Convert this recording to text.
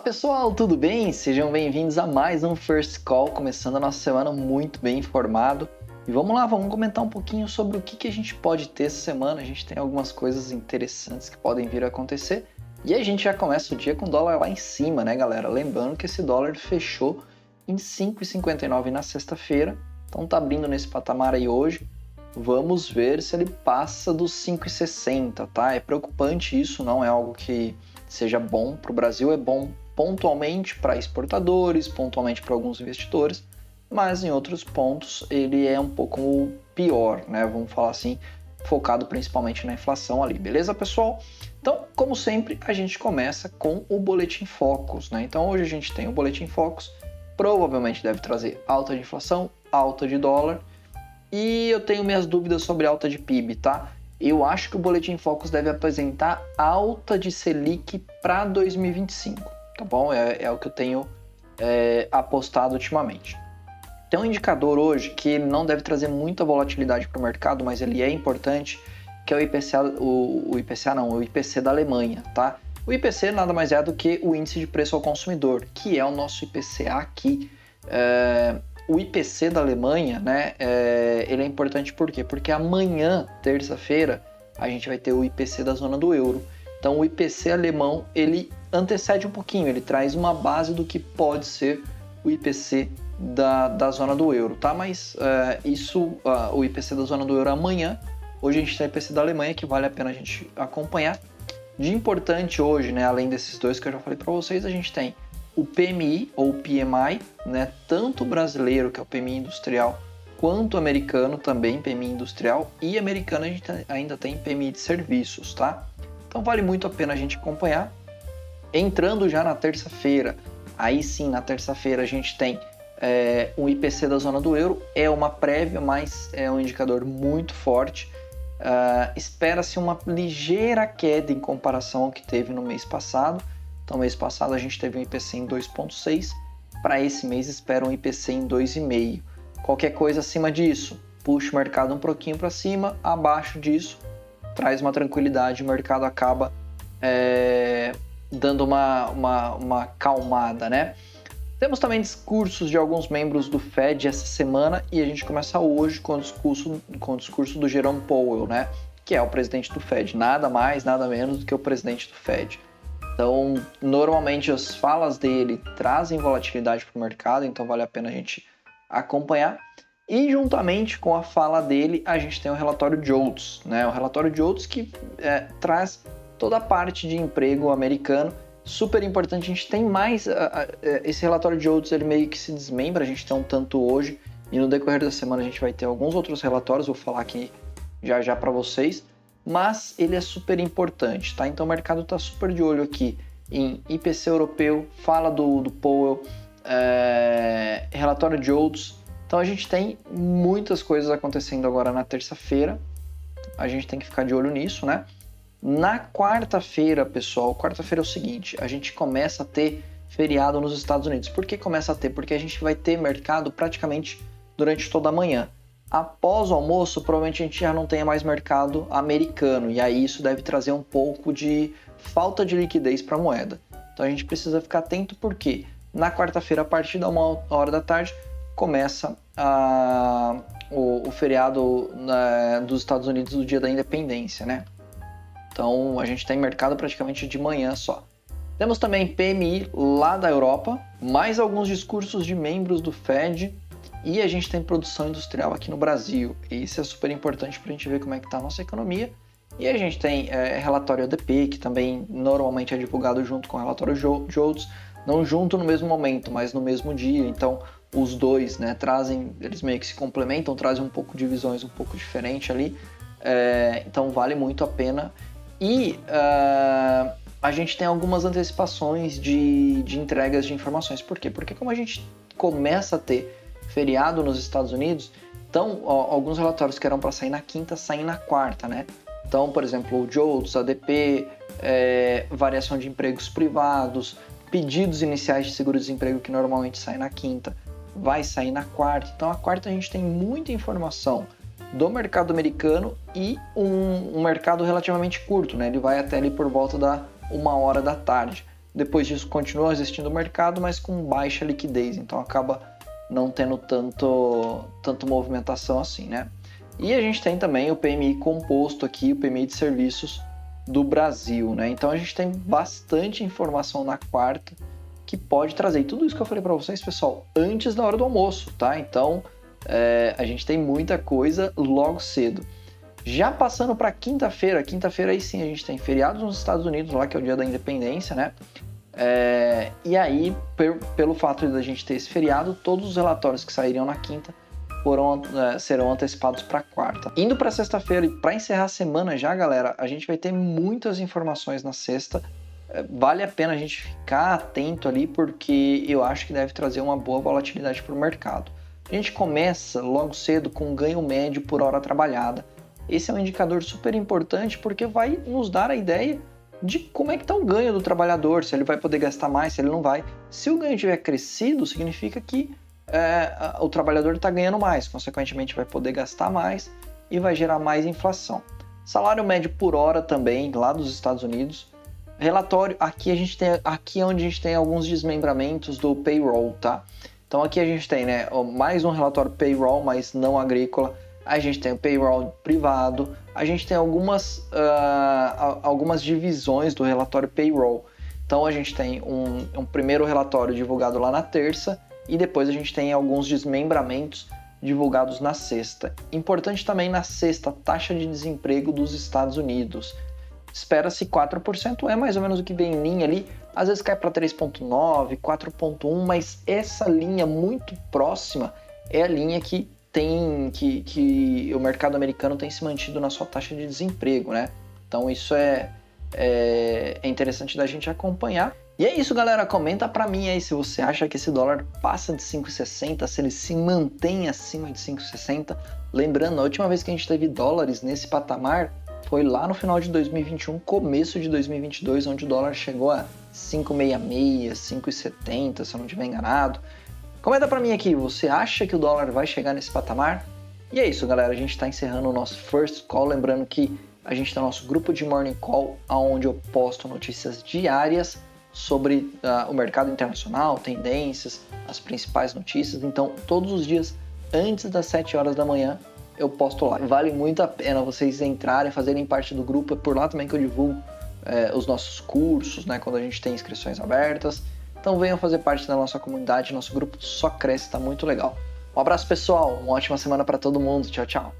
Pessoal, tudo bem? Sejam bem-vindos a mais um First Call, começando a nossa semana muito bem informado. E vamos lá, vamos comentar um pouquinho sobre o que a gente pode ter essa semana. A gente tem algumas coisas interessantes que podem vir a acontecer. E a gente já começa o dia com o dólar lá em cima, né, galera? Lembrando que esse dólar fechou em 5,59 na sexta-feira, então tá abrindo nesse patamar aí hoje. Vamos ver se ele passa dos 5,60, tá? É preocupante isso, não é algo que seja bom para o Brasil, é bom pontualmente para exportadores, pontualmente para alguns investidores, mas em outros pontos ele é um pouco pior, né? Vamos falar assim, focado principalmente na inflação ali, beleza, pessoal? Então, como sempre, a gente começa com o Boletim Focus, né? Então hoje a gente tem o Boletim Focus, provavelmente deve trazer alta de inflação, alta de dólar, e eu tenho minhas dúvidas sobre alta de PIB, tá? Eu acho que o Boletim Focus deve apresentar alta de Selic para 2025, tá bom? É o que eu tenho apostado ultimamente. Tem um indicador hoje que ele não deve trazer muita volatilidade para o mercado, mas ele é importante, que é o IPC da Alemanha, tá? O IPC nada mais é do que o Índice de Preço ao Consumidor, que é o nosso IPCA aqui. O IPC da Alemanha, né, ele é importante por quê? Porque amanhã, terça-feira, a gente vai ter o IPC da zona do euro. Então, o IPC alemão, ele antecede um pouquinho, ele traz uma base do que pode ser o IPC da zona do euro, tá? Mas o IPC da zona do euro amanhã. Hoje a gente tem o IPC da Alemanha, que vale a pena a gente acompanhar. De importante hoje, né, além desses dois que eu já falei para vocês, a gente tem o PMI ou PMI, né, tanto brasileiro, que é o PMI industrial, quanto americano também, PMI industrial, e americano a gente ainda tem PMI de serviços, tá? Então vale muito a pena a gente acompanhar. Entrando já na terça-feira, aí sim, na terça-feira a gente tem um IPC da zona do euro, é uma prévia, mas é um indicador muito forte. Espera-se uma ligeira queda em comparação ao que teve no mês passado. Então, mês passado a gente teve um IPC em 2,6, para esse mês espera um IPC em 2,5. Qualquer coisa acima disso, puxa o mercado um pouquinho para cima, abaixo disso, traz uma tranquilidade, o mercado acaba dando uma calmada, né? Temos também discursos de alguns membros do Fed essa semana e a gente começa hoje com o discurso do Jerome Powell, né? Que é o presidente do Fed, nada mais, nada menos do que o presidente do Fed. Então, normalmente as falas dele trazem volatilidade para o mercado, então vale a pena a gente acompanhar. E juntamente com a fala dele, a gente tem o relatório JOLTS, né? O relatório JOLTS que traz toda a parte de emprego americano. Super importante, a gente tem mais... esse relatório de JOLTS, ele meio que se desmembra, a gente tem um tanto hoje, e no decorrer da semana a gente vai ter alguns outros relatórios, vou falar aqui já para vocês. Mas ele é super importante, tá? Então o mercado está super de olho aqui em IPC europeu, fala do Powell, relatório de JOLTS. Então a gente tem muitas coisas acontecendo agora na terça-feira, a gente tem que ficar de olho nisso, né? Na quarta-feira, pessoal, quarta-feira é o seguinte, a gente começa a ter feriado nos Estados Unidos. Por que começa a ter? Porque a gente vai ter mercado praticamente durante toda a manhã. Após o almoço, provavelmente a gente já não tenha mais mercado americano, e aí isso deve trazer um pouco de falta de liquidez para a moeda. Então a gente precisa ficar atento porque na quarta-feira, a partir da 1h da tarde, começa o feriado dos Estados Unidos do Dia da Independência, né? Então a gente tem mercado praticamente de manhã só. Temos também PMI lá da Europa, mais alguns discursos de membros do Fed, e a gente tem produção industrial aqui no Brasil. E isso é super importante para a gente ver como é que está a nossa economia. E a gente tem relatório ADP, que também normalmente é divulgado junto com o relatório JOLTS, não junto no mesmo momento, mas no mesmo dia. Então os dois, né, eles meio que se complementam, trazem um pouco de visões um pouco diferente ali. Então vale muito a pena. E a gente tem algumas antecipações de entregas de informações. Por quê? Porque como a gente começa a ter feriado nos Estados Unidos, então alguns relatórios que eram para sair na quinta saem na quarta, né? Então, por exemplo, o JOLTS, ADP, variação de empregos privados, pedidos iniciais de seguro-desemprego que normalmente saem na quinta, vai sair na quarta. Então, a quarta a gente tem muita informação do mercado americano e um mercado relativamente curto, né? Ele vai até ali por volta da 1h da tarde. depois disso continua existindo o mercado, mas com baixa liquidez, então acaba não tendo tanto movimentação assim, né? E a gente tem também o PMI composto aqui, o PMI de serviços do Brasil, né? Então a gente tem bastante informação na quarta que pode trazer. E tudo isso que eu falei para vocês, pessoal, antes da hora do almoço, tá? Então a gente tem muita coisa logo cedo. Já passando para quinta-feira aí sim a gente tem feriados nos Estados Unidos, lá que é o dia da independência, né? E aí, pelo fato de a gente ter esse feriado, todos os relatórios que sairiam na quinta serão antecipados para quarta. Indo para sexta-feira e para encerrar a semana já, galera, a gente vai ter muitas informações na sexta. Vale a pena a gente ficar atento ali, porque eu acho que deve trazer uma boa volatilidade para o mercado. A gente começa logo cedo com um ganho médio por hora trabalhada. Esse é um indicador super importante porque vai nos dar a ideia de como é que está o ganho do trabalhador, se ele vai poder gastar mais, se ele não vai. Se o ganho tiver crescido, significa que o trabalhador está ganhando mais, consequentemente vai poder gastar mais e vai gerar mais inflação. Salário médio por hora também, lá dos Estados Unidos. Relatório, aqui é onde a gente tem alguns desmembramentos do payroll, tá? Então aqui a gente tem, né, mais um relatório payroll, mas não agrícola. A gente tem o payroll privado, a gente tem algumas divisões do relatório payroll. Então a gente tem um primeiro relatório divulgado lá na terça e depois a gente tem alguns desmembramentos divulgados na sexta. Importante também na sexta, taxa de desemprego dos Estados Unidos. Espera-se 4%, é mais ou menos o que vem em linha ali, às vezes cai para 3,9%, 4,1%, mas essa linha muito próxima é a linha que o mercado americano tem se mantido na sua taxa de desemprego, né? Então isso é interessante da gente acompanhar. E é isso, galera. Comenta pra mim aí se você acha que esse dólar passa de 5,60, se ele se mantém acima de 5,60. Lembrando, a última vez que a gente teve dólares nesse patamar foi lá no final de 2021, começo de 2022, onde o dólar chegou a 5,66, 5,70, se eu não estiver enganado. Comenta pra mim aqui, você acha que o dólar vai chegar nesse patamar? E é isso, galera, a gente está encerrando o nosso First Call, lembrando que a gente tem o nosso grupo de Morning Call, onde eu posto notícias diárias sobre o mercado internacional, tendências, as principais notícias. Então, todos os dias, antes das 7 horas da manhã, eu posto lá. Vale muito a pena vocês entrarem, fazerem parte do grupo, é por lá também que eu divulgo os nossos cursos, né, quando a gente tem inscrições abertas. Então venham fazer parte da nossa comunidade, nosso grupo só cresce, tá muito legal. Um abraço, pessoal, uma ótima semana para todo mundo, tchau, tchau.